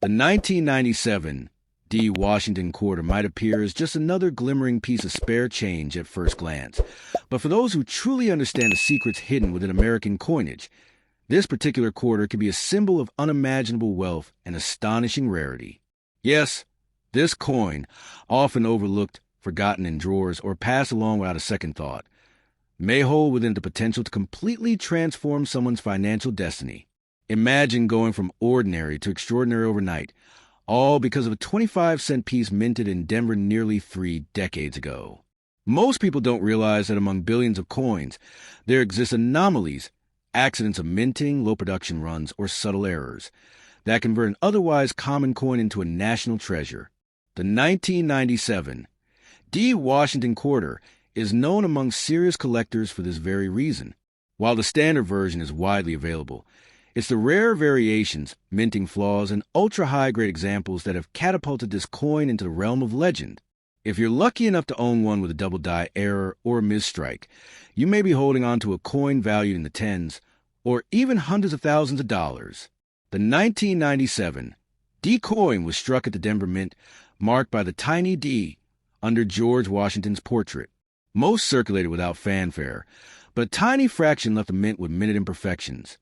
The 1997 D. Washington quarter might appear as just another glimmering piece of spare change at first glance, but for those who truly understand the secrets hidden within American coinage, this particular quarter can be a symbol of unimaginable wealth and astonishing rarity. Yes, this coin, often overlooked, forgotten in drawers, or passed along without a second thought, may hold within the potential to completely transform someone's financial destiny. Imagine going from ordinary to extraordinary overnight, all because of a 25-cent piece minted in Denver nearly 3 decades ago. Most people don't realize that among billions of coins, there exist anomalies, accidents of minting, low production runs, or subtle errors that convert an otherwise common coin into a national treasure. The 1997 D. Washington quarter is known among serious collectors for this very reason. While the standard version is widely available, it's the rare variations, minting flaws, and ultra-high-grade examples that have catapulted this coin into the realm of legend. If you're lucky enough to own one with a double die error or a misstrike, you may be holding on to a coin valued in the tens or even hundreds of thousands of dollars. The 1997 D coin was struck at the Denver Mint, marked by the tiny D under George Washington's portrait. Most circulated without fanfare, but a tiny fraction left the mint with minute imperfections.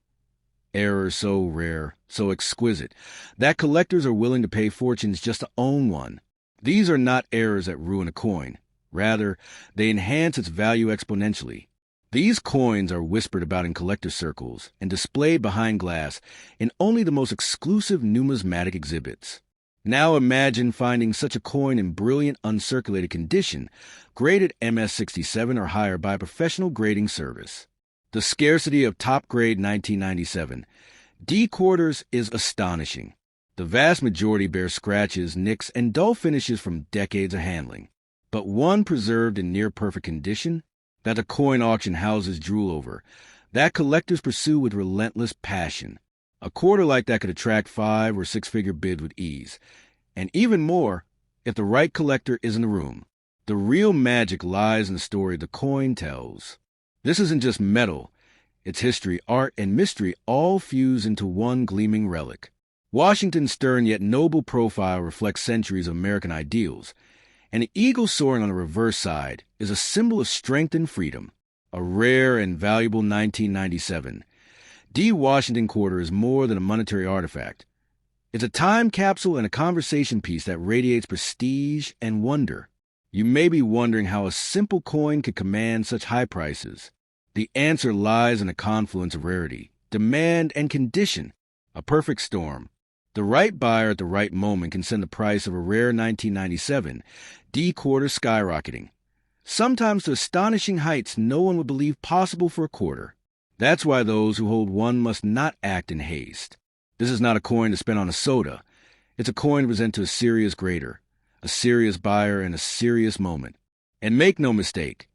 Errors so rare, so exquisite, that collectors are willing to pay fortunes just to own one. These are not errors that ruin a coin. Rather, they enhance its value exponentially. These coins are whispered about in collector circles and displayed behind glass in only the most exclusive numismatic exhibits. Now imagine finding such a coin in brilliant uncirculated condition, graded MS-67 or higher by a professional grading service. The scarcity of top-grade 1997 D quarters is astonishing. The vast majority bear scratches, nicks, and dull finishes from decades of handling. But one preserved in near-perfect condition, that the coin auction houses drool over, that collectors pursue with relentless passion. A quarter like that could attract 5- or 6-figure bids with ease, and even more if the right collector is in the room. The real magic lies in the story the coin tells. This isn't just metal. Its history, art, and mystery all fuse into one gleaming relic. Washington's stern yet noble profile reflects centuries of American ideals, and the eagle soaring on the reverse side is a symbol of strength and freedom. A rare and valuable 1997 D. Washington quarter is more than a monetary artifact. It's a time capsule and a conversation piece that radiates prestige and wonder. You may be wondering how a simple coin could command such high prices. The answer lies in a confluence of rarity, demand, and condition, a perfect storm. The right buyer at the right moment can send the price of a rare 1997 D quarter skyrocketing, sometimes to astonishing heights no one would believe possible for a quarter. That's why those who hold one must not act in haste. This is not a coin to spend on a soda. It's a coin to present to a serious grader, a serious buyer in a serious moment. And make no mistake,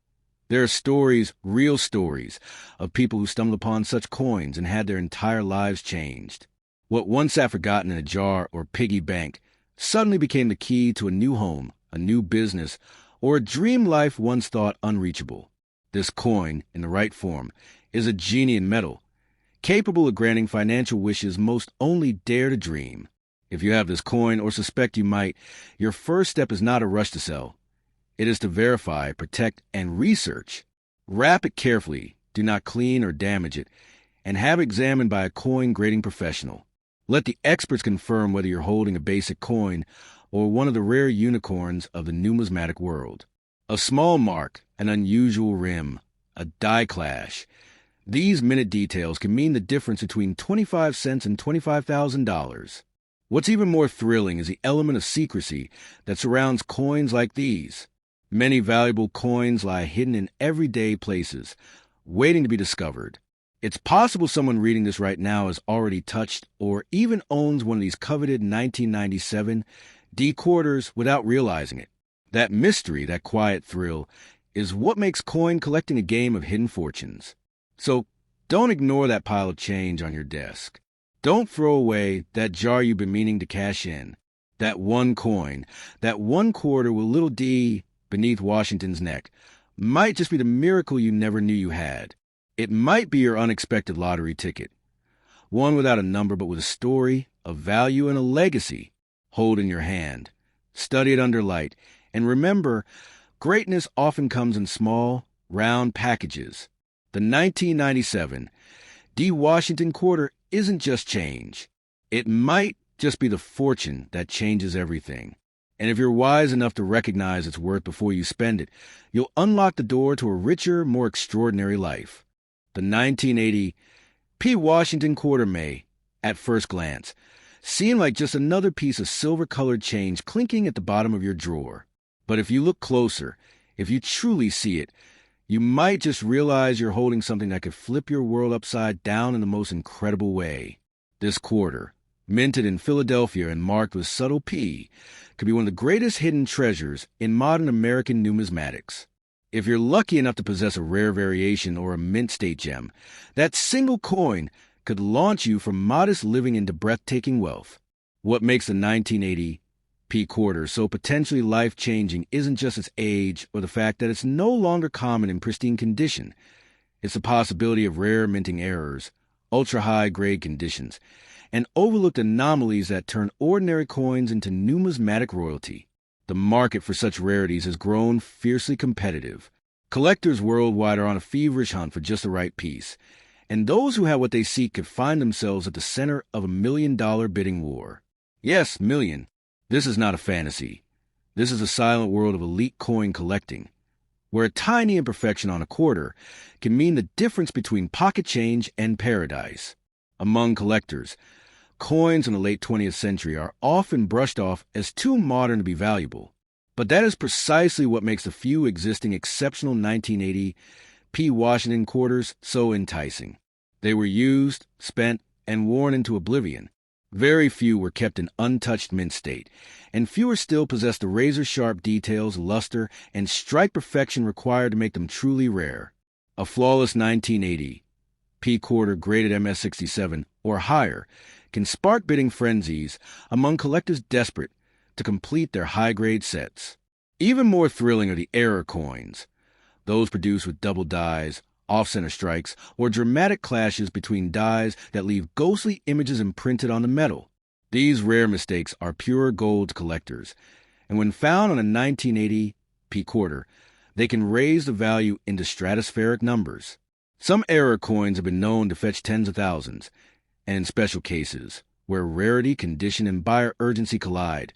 there are stories, real stories, of people who stumbled upon such coins and had their entire lives changed. What once sat forgotten in a jar or piggy bank suddenly became the key to a new home, a new business, or a dream life once thought unreachable. This coin, in the right form, is a genie in metal, capable of granting financial wishes most only dare to dream. If you have this coin or suspect you might, your first step is not a rush to sell. It is to verify, protect, and research. Wrap it carefully, do not clean or damage it, and have it examined by a coin grading professional. Let the experts confirm whether you're holding a basic coin or one of the rare unicorns of the numismatic world. A small mark, an unusual rim, a die clash. These minute details can mean the difference between 25 cents and $25,000. What's even more thrilling is the element of secrecy that surrounds coins like these. Many valuable coins lie hidden in everyday places, waiting to be discovered. It's possible someone reading this right now has already touched or even owns one of these coveted 1997 D quarters without realizing it. That mystery, that quiet thrill, is what makes coin collecting a game of hidden fortunes. So don't ignore that pile of change on your desk. Don't throw away that jar you've been meaning to cash in. That one coin, that one quarter with little D beneath Washington's neck, might just be the miracle you never knew you had. It might be your unexpected lottery ticket. one without a number but with a story, a value, and a legacy. Hold in your hand. Study it under light. And remember, greatness often comes in small, round packages. The 1997 D. Washington quarter isn't just change. It might just be the fortune that changes everything. And if you're wise enough to recognize its worth before you spend it, you'll unlock the door to a richer, more extraordinary life. The 1980 P. Washington quarter may, at first glance, seem like just another piece of silver-colored change clinking at the bottom of your drawer. But if you look closer, if you truly see it, you might just realize you're holding something that could flip your world upside down in the most incredible way. This quarter, minted in Philadelphia and marked with subtle P, could be one of the greatest hidden treasures in modern American numismatics. If you're lucky enough to possess a rare variation or a mint state gem, that single coin could launch you from modest living into breathtaking wealth. What makes the 1980 P quarter so potentially life-changing isn't just its age or the fact that it's no longer common in pristine condition. It's the possibility of rare minting errors, ultra-high grade conditions, and overlooked anomalies that turn ordinary coins into numismatic royalty. The market for such rarities has grown fiercely competitive. Collectors worldwide are on a feverish hunt for just the right piece, and those who have what they seek could find themselves at the center of a million-dollar bidding war. Yes, million. This is not a fantasy. This is a silent world of elite coin collecting, where a tiny imperfection on a quarter can mean the difference between pocket change and paradise. Among collectors, coins in the late 20th century are often brushed off as too modern to be valuable. But that is precisely what makes the few existing exceptional 1980 P. Washington quarters so enticing. They were used, spent, and worn into oblivion. Very few were kept in untouched mint state, and fewer still possessed the razor-sharp details, luster, and strike perfection required to make them truly rare. A flawless 1980 P quarter graded MS-67 or higher can spark bidding frenzies among collectors desperate to complete their high-grade sets. Even more thrilling are the error coins, those produced with double dies, off-center strikes, or dramatic clashes between dies that leave ghostly images imprinted on the metal. These rare mistakes are pure gold to collectors, and when found on a 1980 P quarter, they can raise the value into stratospheric numbers. Some error coins have been known to fetch tens of thousands, and in special cases, where rarity, condition, and buyer urgency collide,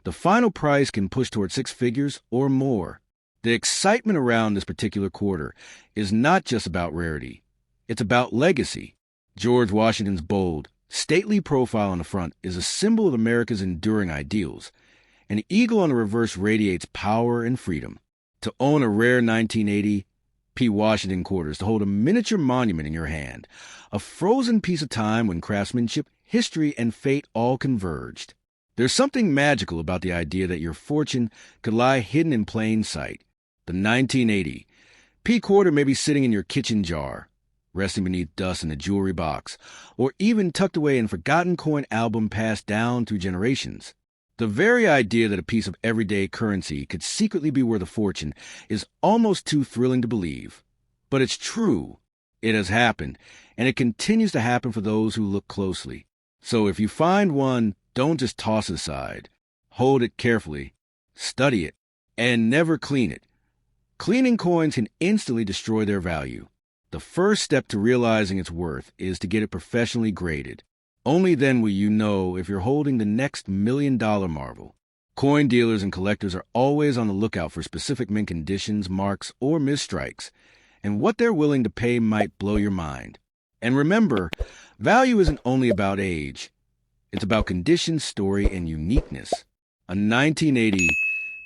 the final price can push toward six figures or more. The excitement around this particular quarter is not just about rarity. It's about legacy. George Washington's bold, stately profile on the front is a symbol of America's enduring ideals. An eagle on the reverse radiates power and freedom. To own a rare 1980 P. Washington quarter is to hold a miniature monument in your hand, a frozen piece of time when craftsmanship, history, and fate all converged. There's something magical about the idea that your fortune could lie hidden in plain sight. The 1980 P quarter may be sitting in your kitchen jar, resting beneath dust in a jewelry box, or even tucked away in a forgotten coin album passed down through generations. The very idea that a piece of everyday currency could secretly be worth a fortune is almost too thrilling to believe. But it's true. It has happened, and it continues to happen for those who look closely. So if you find one, don't just toss it aside. Hold it carefully, study it, and never clean it. Cleaning coins can instantly destroy their value. The first step to realizing its worth is to get it professionally graded. Only then will you know if you're holding the next million-dollar marvel. Coin dealers and collectors are always on the lookout for specific mint conditions, marks, or misstrikes, and what they're willing to pay might blow your mind. And remember, value isn't only about age. It's about condition, story, and uniqueness. A 1980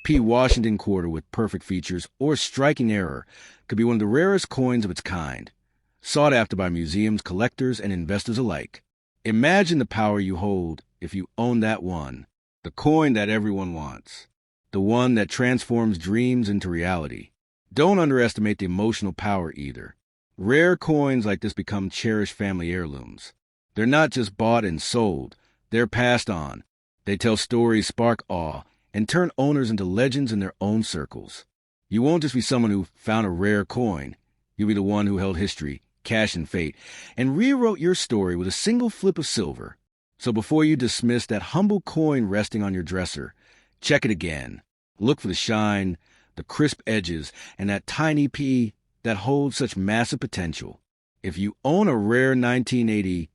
P. Washington quarter with perfect features or striking error could be one of the rarest coins of its kind, sought after by museums, collectors, and investors alike. Imagine the power you hold if you own that one, the coin that everyone wants, the one that transforms dreams into reality. Don't underestimate the emotional power either. Rare coins like this become cherished family heirlooms. They're not just bought and sold, they're passed on. They tell stories, spark awe, and turn owners into legends in their own circles. You won't just be someone who found a rare coin. You'll be the one who held history cash and fate, and rewrote your story with a single flip of silver. So before you dismiss that humble coin resting on your dresser, check it again. Look for the shine, the crisp edges, and that tiny P that holds such massive potential. If you own a rare 1980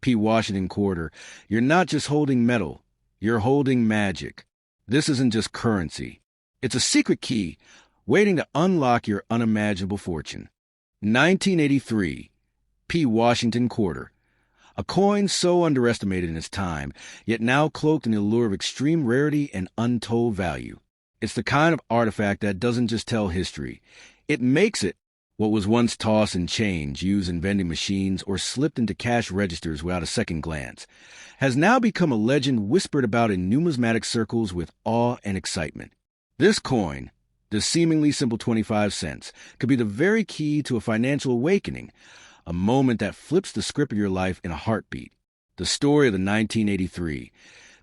P. Washington quarter, you're not just holding metal, you're holding magic. This isn't just currency. It's a secret key waiting to unlock your unimaginable fortune. 1983 P. Washington quarter. A coin so underestimated in its time, yet now cloaked in the allure of extreme rarity and untold value. It's the kind of artifact that doesn't just tell history. It makes it. What was once toss and change used in vending machines or slipped into cash registers without a second glance has now become a legend whispered about in numismatic circles with awe and excitement. This coin, the seemingly simple 25 cents, could be the very key to a financial awakening, a moment that flips the script of your life in a heartbeat. The story of the 1983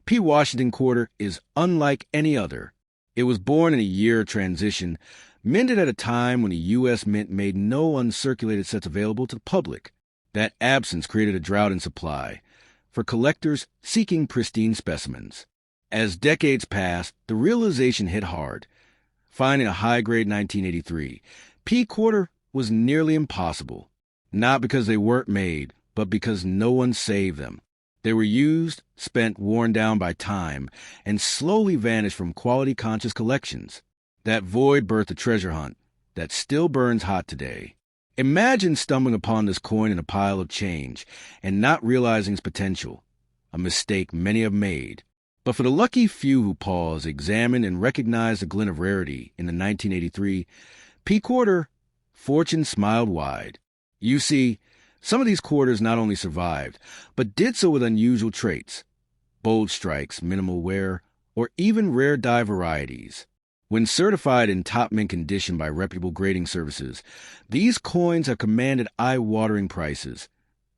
P. Washington quarter is unlike any other. It was born in a year of transition, minted at a time when the U.S. Mint made no uncirculated sets available to the public. That absence created a drought in supply for collectors seeking pristine specimens. As decades passed, the realization hit hard. Finding a high-grade 1983 P quarter was nearly impossible, not because they weren't made, but because no one saved them. They were used, spent, worn down by time, and slowly vanished from quality-conscious collections. That void birthed a treasure hunt that still burns hot today. Imagine stumbling upon this coin in a pile of change and not realizing its potential, a mistake many have made. But for the lucky few who pause, examine, and recognize the glint of rarity in the 1983 P quarter, fortune smiled wide. You see, some of these quarters not only survived, but did so with unusual traits, bold strikes, minimal wear, or even rare die varieties. When certified in top mint condition by reputable grading services, these coins have commanded eye-watering prices,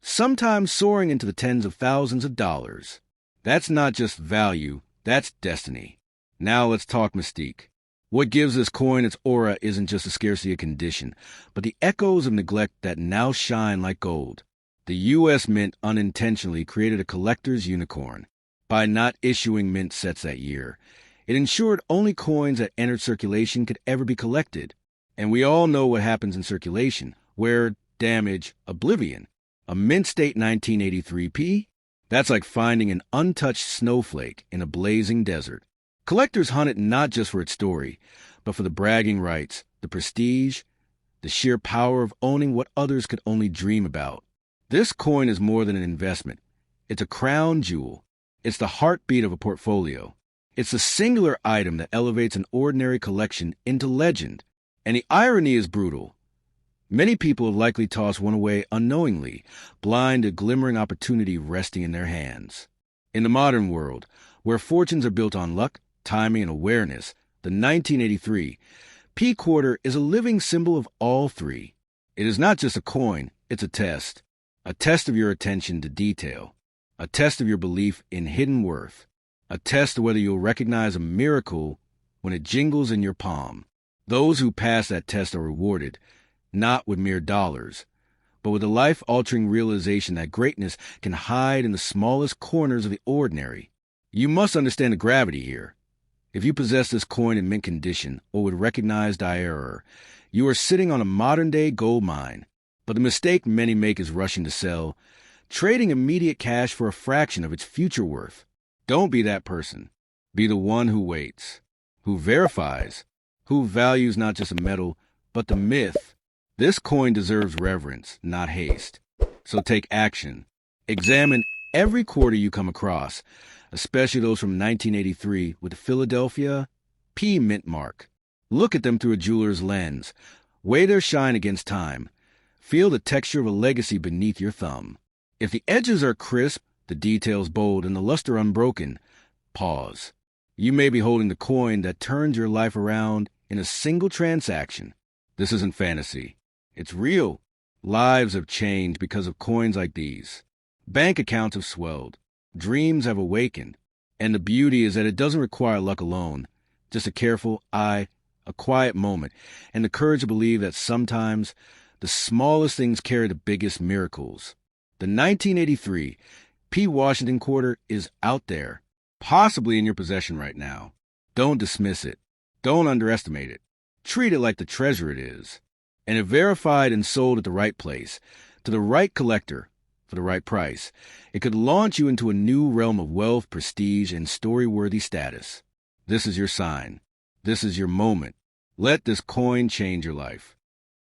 sometimes soaring into the tens of thousands of dollars. That's not just value, that's destiny. Now let's talk mystique. What gives this coin its aura isn't just the scarcity of condition, but the echoes of neglect that now shine like gold. The U.S. Mint unintentionally created a collector's unicorn. By not issuing mint sets that year, it ensured only coins that entered circulation could ever be collected. And we all know what happens in circulation. Wear, damage, oblivion. A mint state 1983 P? That's like finding an untouched snowflake in a blazing desert. Collectors hunt it not just for its story, but for the bragging rights, the prestige, the sheer power of owning what others could only dream about. This coin is more than an investment. It's a crown jewel. It's the heartbeat of a portfolio. It's a singular item that elevates an ordinary collection into legend. And the irony is brutal. Many people have likely tossed one away unknowingly, blind to glimmering opportunity resting in their hands. In the modern world, where fortunes are built on luck, timing, and awareness, the 1983 P quarter is a living symbol of all three. It is not just a coin, it's a test of your attention to detail, a test of your belief in hidden worth, a test of whether you'll recognize a miracle when it jingles in your palm. Those who pass that test are rewarded, not with mere dollars, but with a life-altering realization that greatness can hide in the smallest corners of the ordinary. You must understand the gravity here. If you possess this coin in mint condition or would recognize the error, you are sitting on a modern-day gold mine. But the mistake many make is rushing to sell, trading immediate cash for a fraction of its future worth. Don't be that person. Be the one who waits, who verifies, who values not just a metal, but the myth. This coin deserves reverence, not haste. So take action. Examine every quarter you come across, especially those from 1983 with the Philadelphia P mint mark. Look at them through a jeweler's lens. Weigh their shine against time. Feel the texture of a legacy beneath your thumb. If the edges are crisp, the details bold, and the luster unbroken, pause. You may be holding the coin that turns your life around in a single transaction. This isn't fantasy. It's real. Lives have changed because of coins like these. Bank accounts have swelled. Dreams have awakened. And the beauty is that it doesn't require luck alone, just a careful eye, a quiet moment, and the courage to believe that sometimes The smallest things carry the biggest miracles. The 1983 P. Washington quarter is out there, possibly in your possession right now. Don't dismiss it. Don't underestimate it. Treat it like the treasure it is. And if verified and sold at the right place, to the right collector, for the right price, it could launch you into a new realm of wealth, prestige, and story-worthy status. This is your sign. This is your moment. Let this coin change your life.